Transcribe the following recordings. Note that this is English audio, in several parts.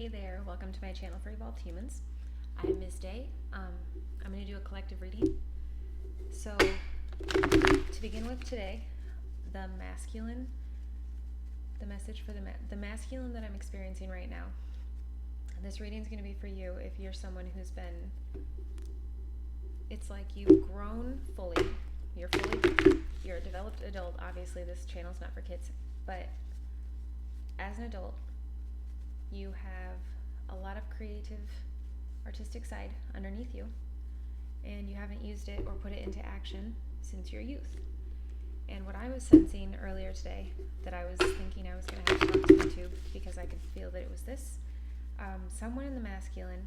Hey there, welcome to my channel for Evolved Humans. I'm Ms. Day. I'm going to do a collective reading. So, to begin with today, the masculine, the message for the masculine that I'm experiencing right now. This reading is going to be for you if you're someone who's been, it's like you've grown fully. You're a developed adult. Obviously, this channel's not for kids, but as an adult, you have a lot of creative, artistic side underneath you, and you haven't used it or put it into action since your youth. And what I was sensing earlier today, that I was thinking I was going to have to talk to YouTube because I could feel that it was this, someone in the masculine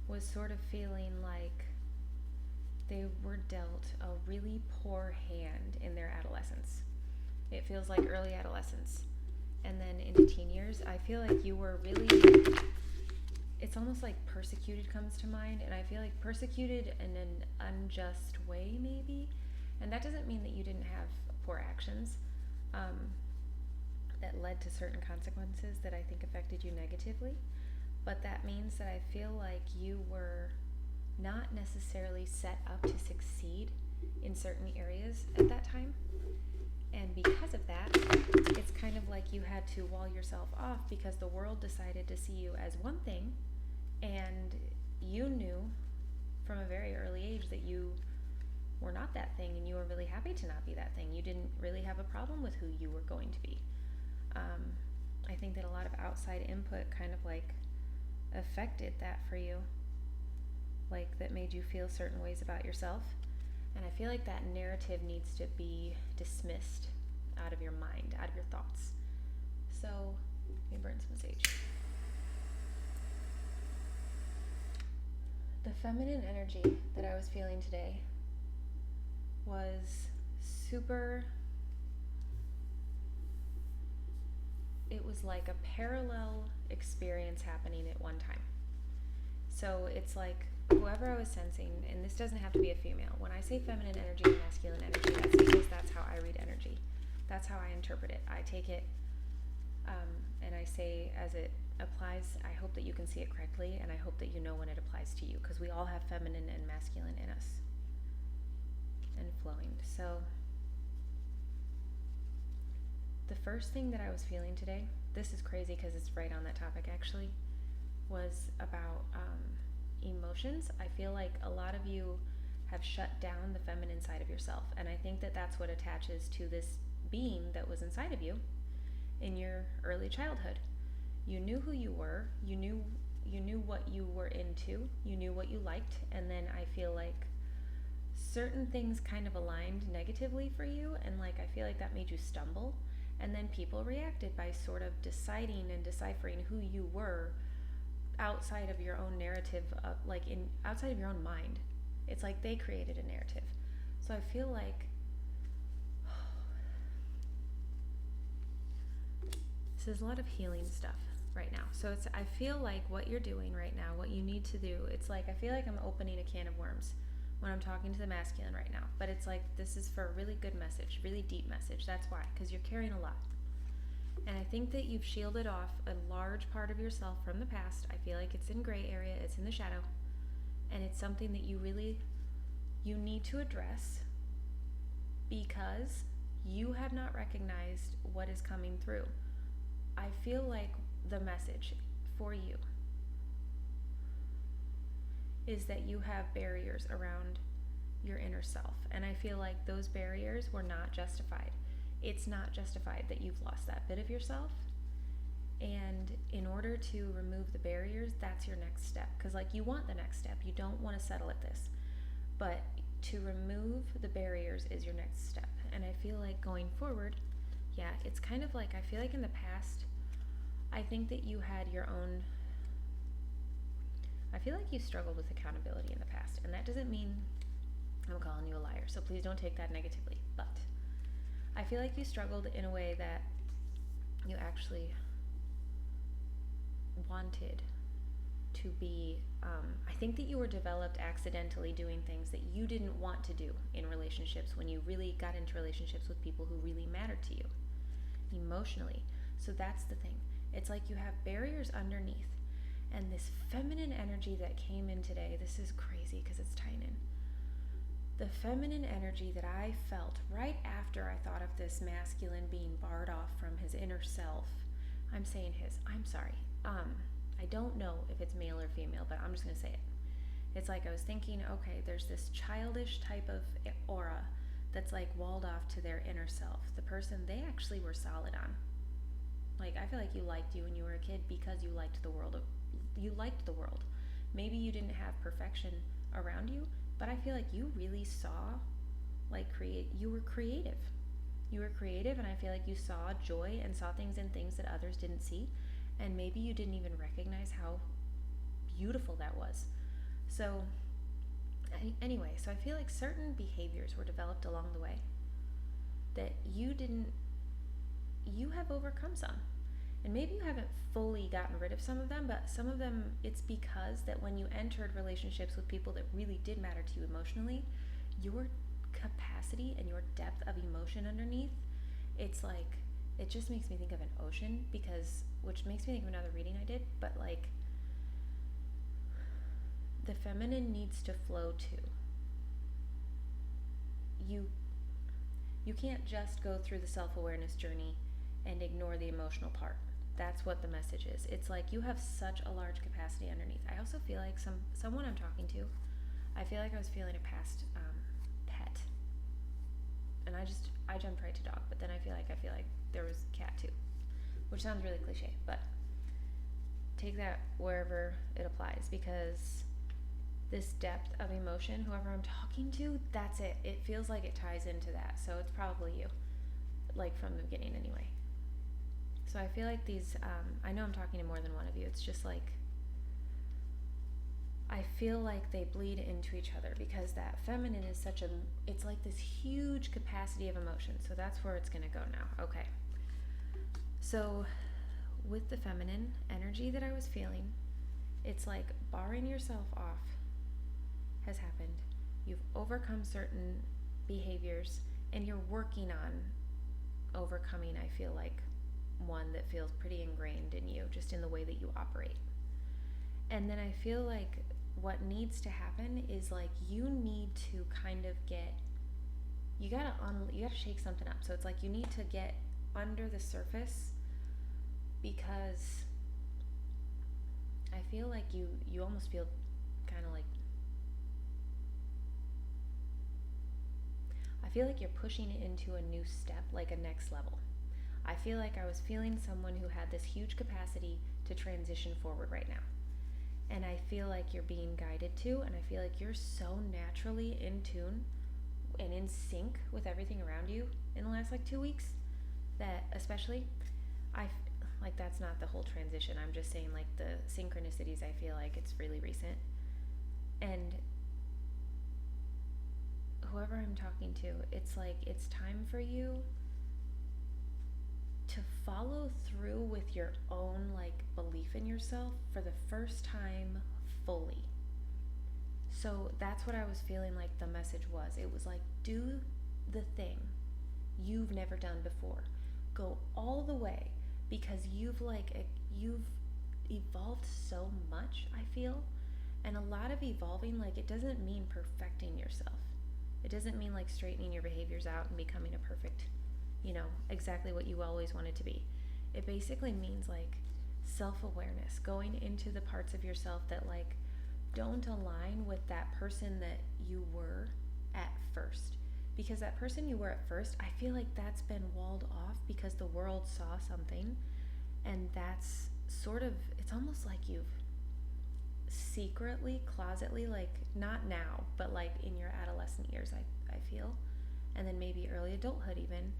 was sort of feeling like they were dealt a really poor hand in their adolescence. It feels like early adolescence. And then into teen years, I feel like you were really, it's almost like persecuted comes to mind, and I feel like persecuted in an unjust way, maybe. And that doesn't mean that you didn't have poor actions that led to certain consequences that I think affected you negatively, but that means that I feel like you were not necessarily set up to succeed in certain areas at that time. And because of that, it's kind of like you had to wall yourself off because the world decided to see you as one thing, and you knew from a very early age that you were not that thing, and you were really happy to not be that thing. You didn't really have a problem with who you were going to be. I think that a lot of outside input kind of like affected that for you, like that made you feel certain ways about yourself. And I feel like that narrative needs to be dismissed out of your mind, out of your thoughts. So, let me burn some sage. The feminine energy that I was feeling today was super, it was like a parallel experience happening at one time. So it's like whoever I was sensing, and this doesn't have to be a female. When I say feminine energy and masculine energy, that's because that's how I read energy. That's how I interpret it. I take it and I say as it applies. I hope that you can see it correctly, and I hope that you know when it applies to you, because we all have feminine and masculine in us and flowing. So the first thing that I was feeling today, this is crazy because it's right on that topic actually, was about emotions. I feel like a lot of you have shut down the feminine side of yourself, and I think that that's what attaches to this being that was inside of you in your early childhood. You knew who you were, you knew what you were into, you knew what you liked, and then I feel like certain things kind of aligned negatively for you, and like I feel like that made you stumble, and then people reacted by sort of deciding and deciphering who you were outside of your own narrative, outside of your own mind. It's like they created a narrative. So I feel like this is a lot of healing stuff right now. So I feel like what you're doing right now, what you need to do, it's like I feel like I'm opening a can of worms when I'm talking to the masculine right now. But it's like this is for a really good message, really deep message. That's why, because you're carrying a lot. And I think that you've shielded off a large part of yourself from the past. I feel like it's in gray area, it's in the shadow, and it's something that you need to address because you have not recognized what is coming through. I feel like the message for you is that you have barriers around your inner self, and I feel like those barriers were not justified. It's not justified that you've lost that bit of yourself, and in order to remove the barriers, that's your next step, because like you want the next step, you don't want to settle at this, but to remove the barriers is your next step. And I feel like going forward, yeah, it's kind of like I feel like in the past, I think that you had your own, I feel like you struggled with accountability in the past, and that doesn't mean I'm calling you a liar, so please don't take that negatively, but I feel like you struggled in a way that you actually wanted to be, I think that you were developed accidentally doing things that you didn't want to do in relationships when you really got into relationships with people who really mattered to you emotionally. So that's the thing. It's like you have barriers underneath. And this feminine energy that came in today, this is crazy because it's tying in. The feminine energy that I felt right after I thought of this masculine being barred off from his inner self. I'm saying his, I'm sorry. I don't know if it's male or female, but I'm just going to say it. It's like I was thinking, okay, there's this childish type of aura that's like walled off to their inner self. The person they actually were solid on. Like, I feel like you liked you when you were a kid because you liked the world. You liked the world. Maybe you didn't have perfection around you, but I feel like you really saw, like, you were creative. You were creative, and I feel like you saw joy and saw things in things that others didn't see, and maybe you didn't even recognize how beautiful that was. So, anyway, so I feel like certain behaviors were developed along the way that you have overcome some. And maybe you haven't fully gotten rid of some of them, but some of them, it's because that when you entered relationships with people that really did matter to you emotionally, your capacity and your depth of emotion underneath, it's like, it just makes me think of an ocean, which makes me think of another reading I did, but like, the feminine needs to flow too. You can't just go through the self-awareness journey and ignore the emotional part. That's what the message is. It's like you have such a large capacity underneath. I also feel like someone I'm talking to, I feel like I was feeling a past pet. And I jumped right to dog, but then I feel like there was cat too. Which sounds really cliche, but take that wherever it applies, because this depth of emotion, whoever I'm talking to, that's it. It feels like it ties into that. So it's probably you, like from the beginning anyway. So I feel like these, I know I'm talking to more than one of you. It's just like, I feel like they bleed into each other because that feminine is it's like this huge capacity of emotion. So that's where it's going to go now. Okay. So with the feminine energy that I was feeling, it's like barring yourself off has happened. You've overcome certain behaviors and you're working on overcoming, I feel like, one that feels pretty ingrained in you, just in the way that you operate. And then I feel like what needs to happen is like you need to kind of you gotta shake something up. So it's like you need to get under the surface, because I feel like you almost feel kind of like, I feel like you're pushing it into a new step, like a next level. I feel like I was feeling someone who had this huge capacity to transition forward right now. And I feel like you're being guided to, and I feel like you're so naturally in tune and in sync with everything around you in the last like 2 weeks that especially, like that's not the whole transition. I'm just saying like the synchronicities, I feel like it's really recent. And whoever I'm talking to, it's like it's time for you to follow through with your own like belief in yourself for the first time fully. So that's what I was feeling like the message was. It was like, do the thing you've never done before. Go all the way, because you've evolved so much, I feel. And a lot of evolving, like, it doesn't mean perfecting yourself. It doesn't mean like straightening your behaviors out and becoming a perfect, exactly what you always wanted to be. It basically means like self-awareness, going into the parts of yourself that like don't align with that person that you were at first. Because that person you were at first, I feel like that's been walled off because the world saw something, and that's sort of, it's almost like you've secretly, closetly, like not now, but like in your adolescent years, I feel, and then maybe early adulthood even,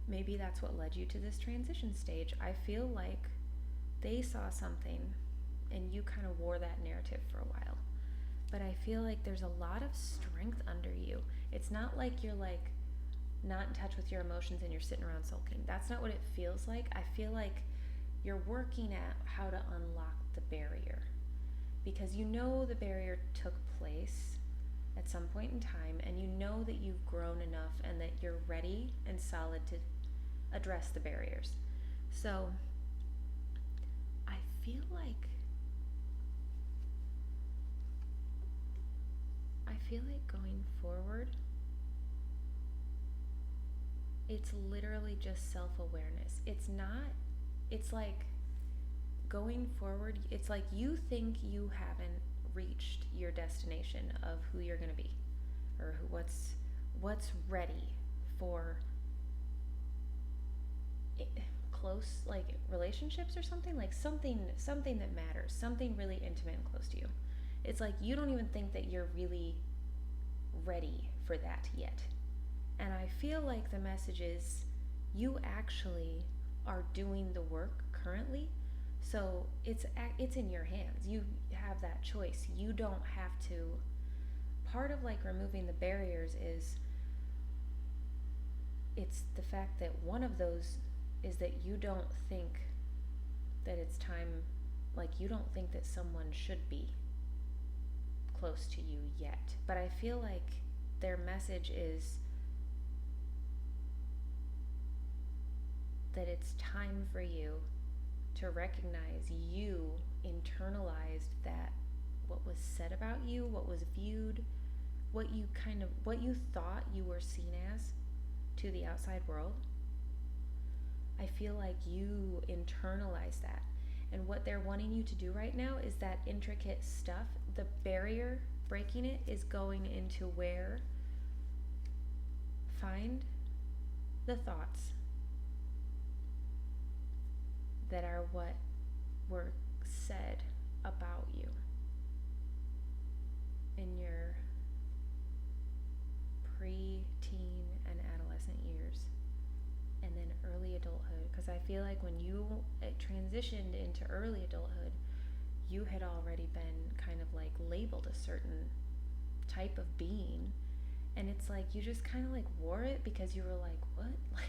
maybe that's what led you to this transition stage. I feel like they saw something and you kind of wore that narrative for a while. But I feel like there's a lot of strength under you. It's not like you're like not in touch with your emotions and you're sitting around sulking. That's not what it feels like. I feel like you're working at how to unlock the barrier, because you know the barrier took place at some point in time, and you know that you've grown enough and that you're ready and solid to address the barriers. So feel like going forward, it's literally just self-awareness. It's like going forward, it's like you think you haven't reached your destination of who you're going to be, or what's ready for close, like relationships or something, like something that matters, something really intimate and close to you. It's like you don't even think that you're really ready for that yet. And I feel like the message is you actually are doing the work currently. So it's in your hands. You have that choice. You don't have to. Part of like removing the barriers is it's the fact that one of those is that you don't think that it's time, like you don't think that someone should be close to you yet. But I feel like their message is that it's time for you to recognize you internalized that what was said about you, what was viewed, what you thought you were seen as to the outside world. I feel like you internalize that. And what they're wanting you to do right now is that intricate stuff. The barrier, breaking it, is going into where? Find the thoughts that are what were said about you in your pre-teen and adolescent years, and then early adulthood. Because I feel like when you transitioned into early adulthood, you had already been kind of like labeled a certain type of being, and it's like you just kind of like wore it because you were like, what? Like,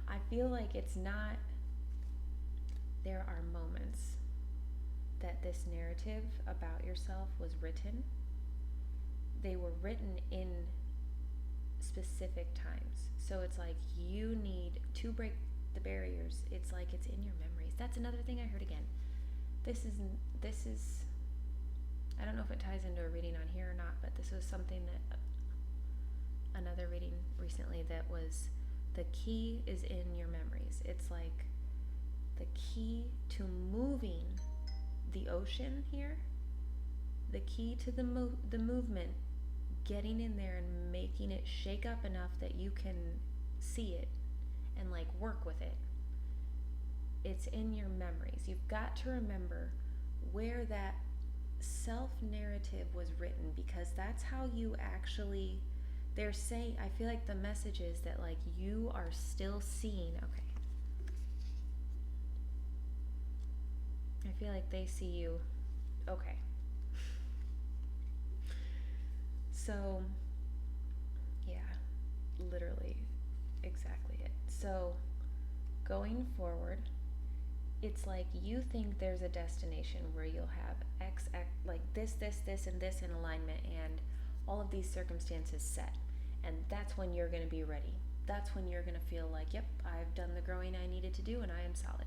I feel like it's not. There are moments that this narrative about yourself was written. They were written in specific times. So it's like you need to break the barriers. It's like it's in your memories. That's another thing I heard again. This is I don't know if it ties into a reading on here or not, but this was something that another reading recently that was the key is in your memories. It's like the key to moving the ocean here, the key to the movement, getting in there and making it shake up enough that you can see it and like work with it. It's in your memories. You've got to remember where that self-narrative was written, because that's how you actually, they're saying, I feel like the message is that like you are still seeing, okay, I feel like they see you, okay. So, yeah, literally, exactly it. So, going forward, it's like you think there's a destination where you'll have X, like this, and this in alignment, and all of these circumstances set. And that's when you're going to be ready. That's when you're going to feel like, yep, I've done the growing I needed to do and I am solid.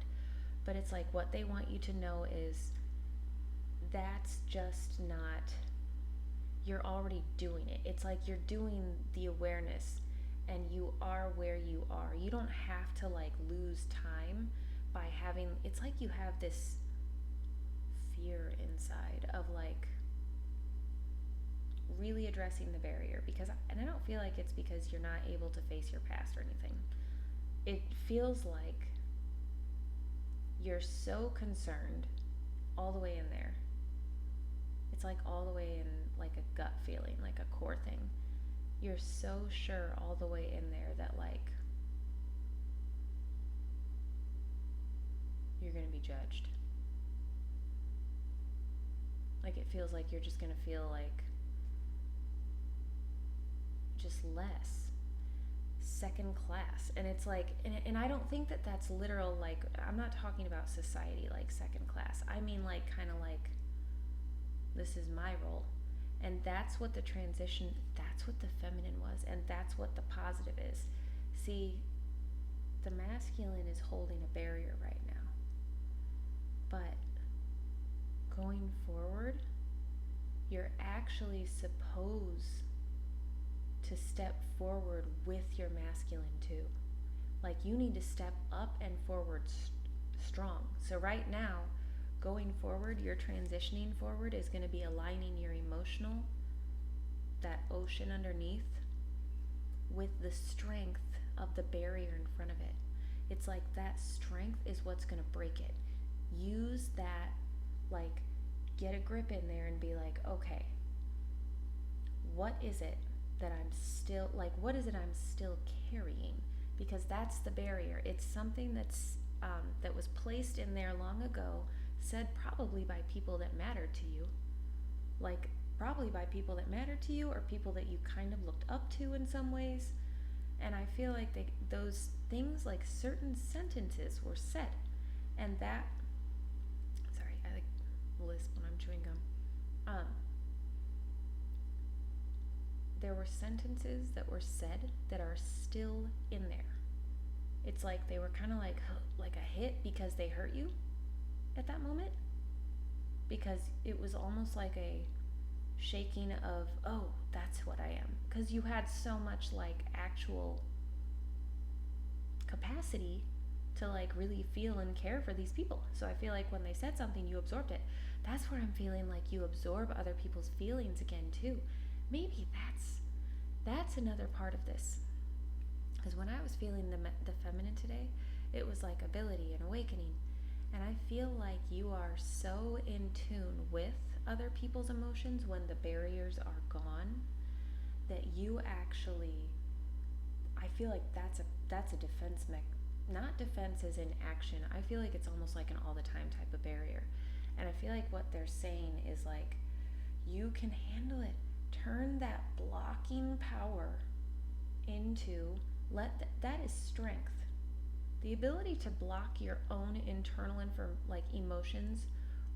But it's like what they want you to know is that's just not, you're already doing it. It's like you're doing the awareness and you are where you are. You don't have to like lose time by having, it's like you have this fear inside of like really addressing the barrier, because, and I don't feel like it's because you're not able to face your past or anything. It feels like you're so concerned all the way in there. It's like all the way in like a gut feeling, like a core thing. You're so sure all the way in there that like you're going to be judged. Like it feels like you're just going to feel like just less, second class. And it's like, and I don't think that that's literal, like I'm not talking about society like second class. I mean like kind of like this is my role. And that's what the transition, that's what the feminine was, and that's what the positive is. See, the masculine is holding a barrier right now. But going forward, you're actually supposed to step forward with your masculine too. Like, you need to step up and forward strong. So right now, going forward, you're transitioning forward is going to be aligning your emotional, that ocean underneath, with the strength of the barrier in front of it. It's like that strength is what's going to break it. Use that, like, get a grip in there and be like, okay, what is it that I'm still, like, what is it I'm still carrying? Because that's the barrier. It's something that's that was placed in there long ago, said probably by people that mattered to you, like probably by people that mattered to you or people that you kind of looked up to in some ways. And I feel like those things, like certain sentences were said, and that, sorry, I like lisp when I'm chewing gum. There were sentences that were said that are still in there. It's like they were kind of like a hit because they hurt you at that moment, because it was almost like a shaking of, oh, that's what I am, because you had so much like actual capacity to like really feel and care for these people. So I feel like when they said something, you absorbed it. That's where I'm feeling like you absorb other people's feelings again too. Maybe that's another part of this. Because when I was feeling the feminine today, it was like ability and awakening. And I feel like you are so in tune with other people's emotions when the barriers are gone, that you actually, I feel like that's a defense not defense as in action. I feel like it's almost like an all the time type of barrier. And I feel like what they're saying is like, you can handle it. Turn that blocking power into, that is strength. The ability to block your own internal emotions,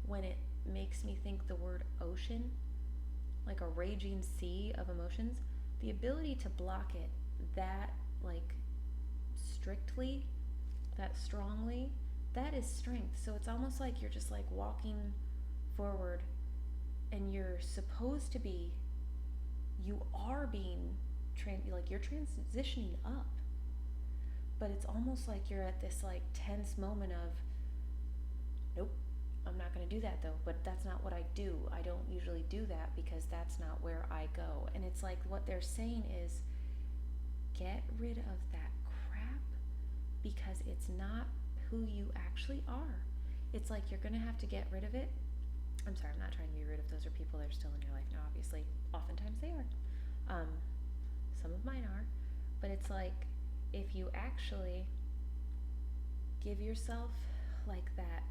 when it makes me think the word ocean, like a raging sea of emotions, the ability to block it that like strictly, that strongly, that is strength. So it's almost like you're just like walking forward, and you're supposed to be, you are being like you're transitioning up, but it's almost like you're at this like tense moment of, nope, I'm not going to do that though, but that's not what I do. I don't usually do that because that's not where I go. And it's like what they're saying is, get rid of that crap, because it's not who you actually are. It's like you're going to have to get rid of it. I'm sorry, I'm not trying to be rude if those are people that are still in your life now, obviously. Oftentimes they are. Some of mine are. But it's like, if you actually give yourself like that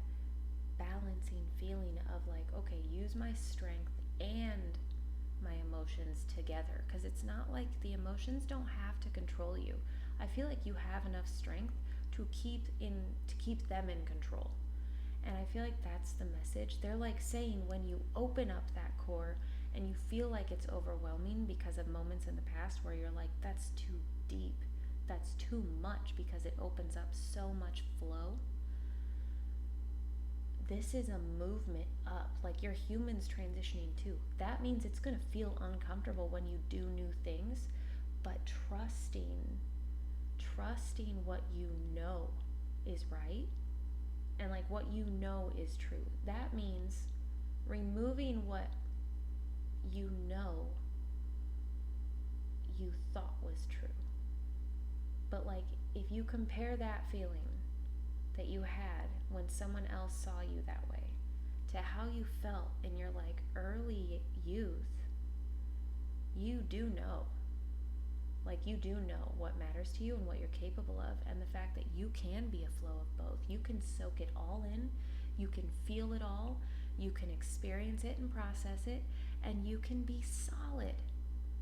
balancing feeling of like, okay, use my strength and my emotions together, because it's not like the emotions don't have to control you. I feel like you have enough strength to keep them in control. And I feel like that's the message. They're like saying, when you open up that core and you feel like it's overwhelming because of moments in the past where you're like, that's too deep, that's too much, because it opens up so much flow. This is a movement up. Like, your human's transitioning too. That means it's going to feel uncomfortable when you do new things, but trusting what you know is right, and like what you know is true. That means removing what you know you thought was true. But like, if you compare that feeling that you had when someone else saw you that way to how you felt in your like early youth, you do know. Like, you do know what matters to you and what you're capable of, and the fact that you can be a flow of both. You can soak it all in, you can feel it all, you can experience it and process it, and you can be solid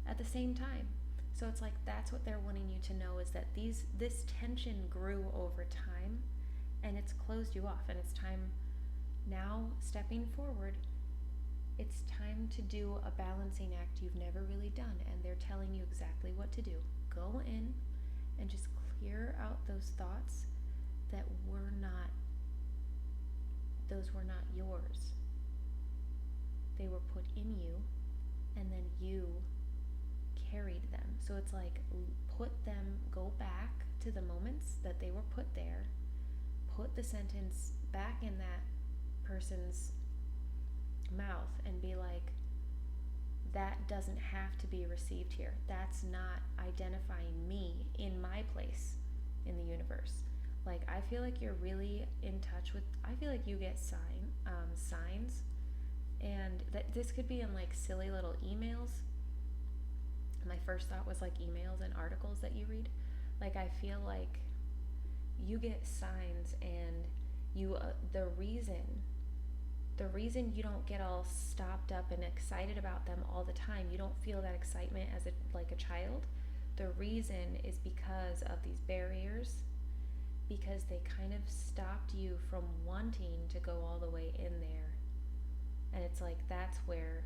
at the same time. So it's like, that's what they're wanting you to know, is that this tension grew over time, and it's closed you off, and it's time now, stepping forward, it's time to do a balancing act you've never really done, and they're telling you exactly what to do. Go in and just clear out those thoughts that were not yours. they were put in you, and then you carried them. So it's like, go back to the moments that they were put there, put the sentence back in that person's mouth, and be like, that doesn't have to be received here. That's not identifying me in my place in the universe. Like, I feel like you're really in touch with, I feel like you get signs, and that this could be in like silly little emails. My first thought was like emails and articles that you read. Like, I feel like you get signs, and you the reason you don't get all stopped up and excited about them all the time, you don't feel that excitement as like a child, the reason is because of these barriers, because they kind of stopped you from wanting to go all the way in there. And it's like, that's where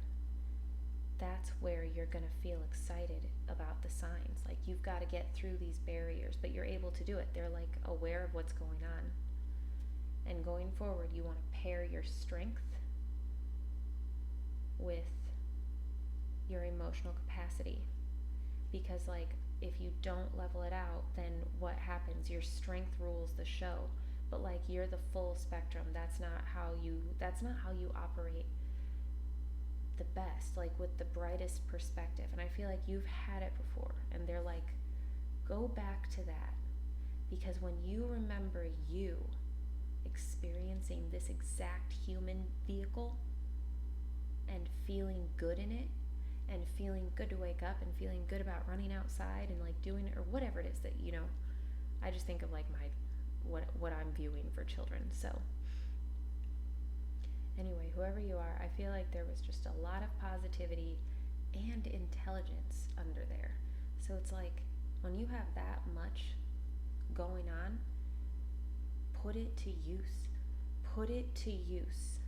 you're gonna feel excited about the signs. Like, you've got to get through these barriers, but you're able to do it. They're like aware of what's going on. And going forward, you want to pair your strength with your emotional capacity. Because like, if you don't level it out, then what happens? Your strength rules the show. But like, you're the full spectrum. That's not how you operate the best, like with the brightest perspective. And I feel like you've had it before, and they're like, go back to that. Because when you remember you experiencing this exact human vehicle and feeling good in it, and feeling good to wake up, and feeling good about running outside and like doing it, or whatever it is that, you know, I just think of like what I'm viewing for children. So anyway, whoever you are, I feel like there was just a lot of positivity and intelligence under there. So it's like, when you have that much going on, put it to use. Put it to use.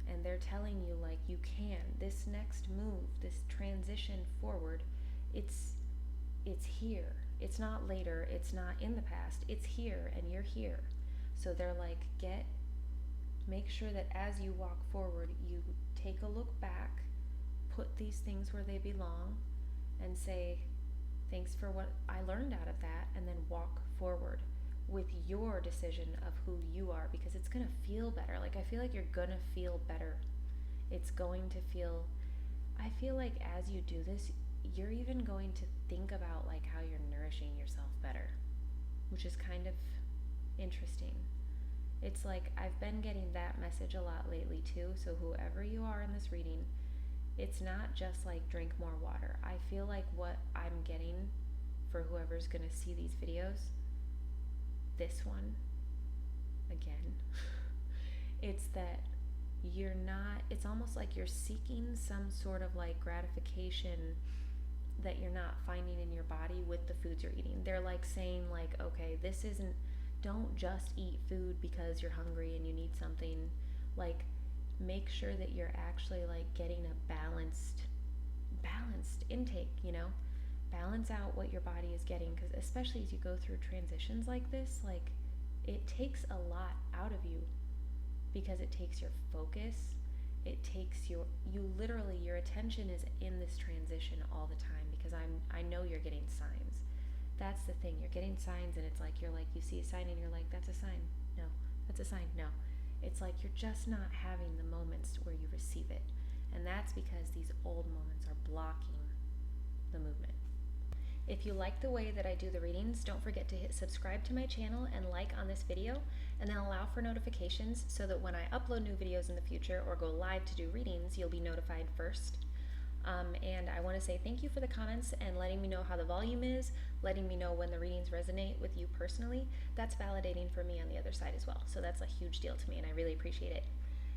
And they're telling you, like, you can. This next move, this transition forward, it's here. It's not later. It's not in the past. It's here, and you're here. So they're like, make sure that as you walk forward, you take a look back, put these things where they belong, and say, thanks for what I learned out of that, and then walk forward with your decision of who you are, because it's going to feel better. Like, I feel like you're going to feel better. It's going to feel, I feel like as you do this, you're even going to think about like how you're nourishing yourself better, which is kind of interesting. It's like, I've been getting that message a lot lately too. So whoever you are in this reading, it's not just like drink more water. I feel like what I'm getting for whoever's going to see these videos, this one, again, it's that you're not, it's almost like you're seeking some sort of like gratification that you're not finding in your body with the foods you're eating. They're like saying like, okay, this isn't, don't just eat food because you're hungry and you need something. Like, make sure that you're actually like getting a balanced intake, you know? Balance out what your body is getting, because especially as you go through transitions like this, like, it takes a lot out of you, because it takes your focus, it takes your attention is in this transition all the time, because I know you're getting signs. That's the thing, you're getting signs, and it's like, you're like, you see a sign and you're like, that's a sign, no, that's a sign, no. It's like you're just not having the moments where you receive it, and that's because these old moments are blocking the movement. If you like the way that I do the readings, don't forget to hit subscribe to my channel and like on this video, and then allow for notifications so that when I upload new videos in the future or go live to do readings, you'll be notified first. And I want to say thank you for the comments and letting me know how the volume is, letting me know when the readings resonate with you personally. That's validating for me on the other side as well. So that's a huge deal to me, and I really appreciate it.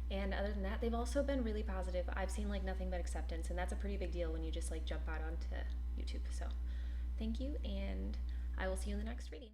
And other than that, they've also been really positive. I've seen like nothing but acceptance, and that's a pretty big deal when you just like jump out onto YouTube. So thank you, and I will see you in the next reading.